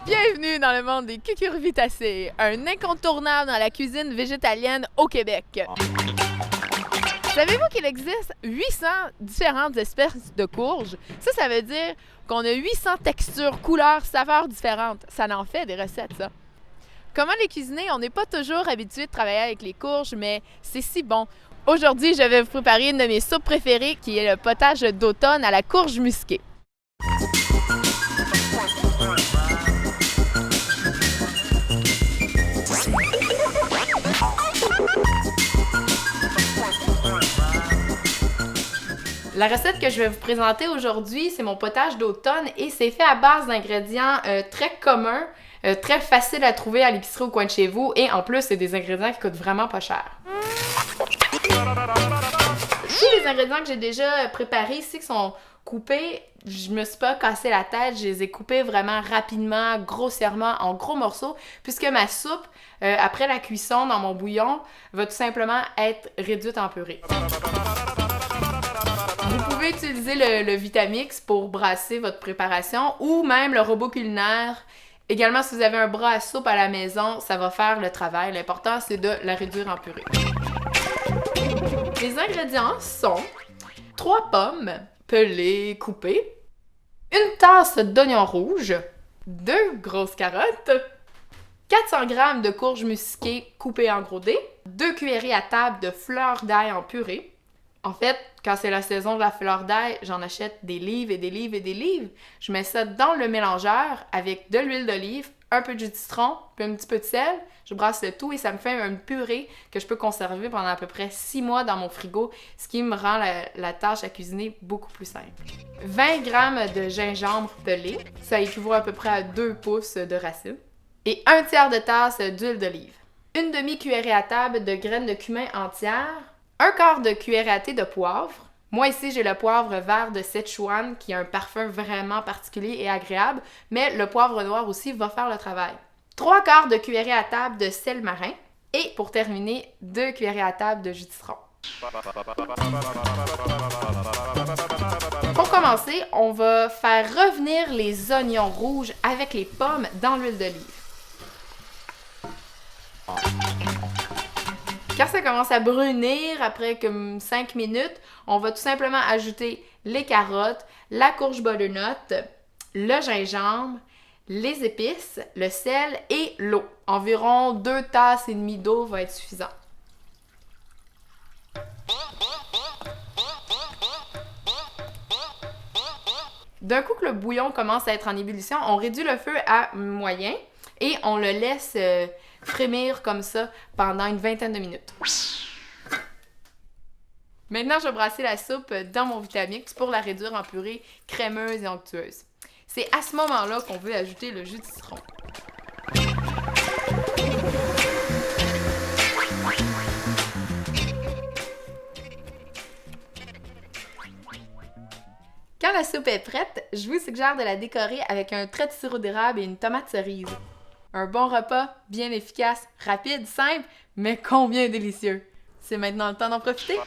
Bienvenue dans le monde des cucurbitacées, un incontournable dans la cuisine végétalienne au Québec. Savez-vous qu'il existe 800 différentes espèces de courges? Ça veut dire qu'on a 800 textures, couleurs, saveurs différentes. Ça en fait des recettes, ça. Comment les cuisiner? On n'est pas toujours habitué de travailler avec les courges, mais c'est si bon. Aujourd'hui, je vais vous préparer une de mes soupes préférées, qui est le potage d'automne à la courge musquée. La recette que je vais vous présenter aujourd'hui, c'est mon potage d'automne et c'est fait à base d'ingrédients très communs, très faciles à trouver à l'épicerie au coin de chez vous et en plus, c'est des ingrédients qui coûtent vraiment pas cher. Tous les ingrédients que j'ai déjà préparés ici qui sont coupés, je me suis pas cassé la tête, je les ai coupés vraiment rapidement, grossièrement, en gros morceaux, puisque ma soupe, après la cuisson dans mon bouillon, va tout simplement être réduite en purée. Vous pouvez utiliser le Vitamix pour brasser votre préparation ou même le robot culinaire. Également, si vous avez un bras à soupe à la maison, ça va faire le travail. L'important, c'est de la réduire en purée. Les ingrédients sont 3 pommes pelées, coupées, une tasse d'oignons rouges, 2 grosses carottes, 400 g de courges musquées coupées en gros dés, 2 cuillerées à table de fleur d'ail en purée. En fait, quand c'est la saison de la fleur d'ail, j'en achète des livres et des livres et des livres. Je mets ça dans le mélangeur avec de l'huile d'olive, un peu de jus de citron, puis un petit peu de sel. Je brasse le tout et ça me fait une purée que je peux conserver pendant à peu près 6 mois dans mon frigo, ce qui me rend la tâche à cuisiner beaucoup plus simple. 20 g de gingembre pelé, ça équivaut à peu près à 2 pouces de racines. Et 1/3 de tasse d'huile d'olive. Une demi-cuillerée à table de graines de cumin entières. 1/4 de cuillerée à thé de poivre. Moi ici, j'ai le poivre vert de Sichuan qui a un parfum vraiment particulier et agréable, mais le poivre noir aussi va faire le travail. 3/4 de cuillerée à table de sel marin. Et pour terminer, 2 cuillerées à table de jus de citron. Pour commencer, on va faire revenir les oignons rouges avec les pommes dans l'huile d'olive. Quand ça commence à brunir, après comme 5 minutes, on va tout simplement ajouter les carottes, la courge butternut, le gingembre, les épices, le sel et l'eau. Environ 2 tasses et demie d'eau va être suffisant. D'un coup que le bouillon commence à être en ébullition, on réduit le feu à moyen et on le laisse frémir comme ça pendant une vingtaine de minutes. Maintenant, je vais brasser la soupe dans mon Vitamix pour la réduire en purée crémeuse et onctueuse. C'est à ce moment-là qu'on veut ajouter le jus de citron. Quand la soupe est prête, je vous suggère de la décorer avec un trait de sirop d'érable et une tomate cerise. Un bon repas, bien efficace, rapide, simple, mais combien délicieux! C'est maintenant le temps d'en profiter!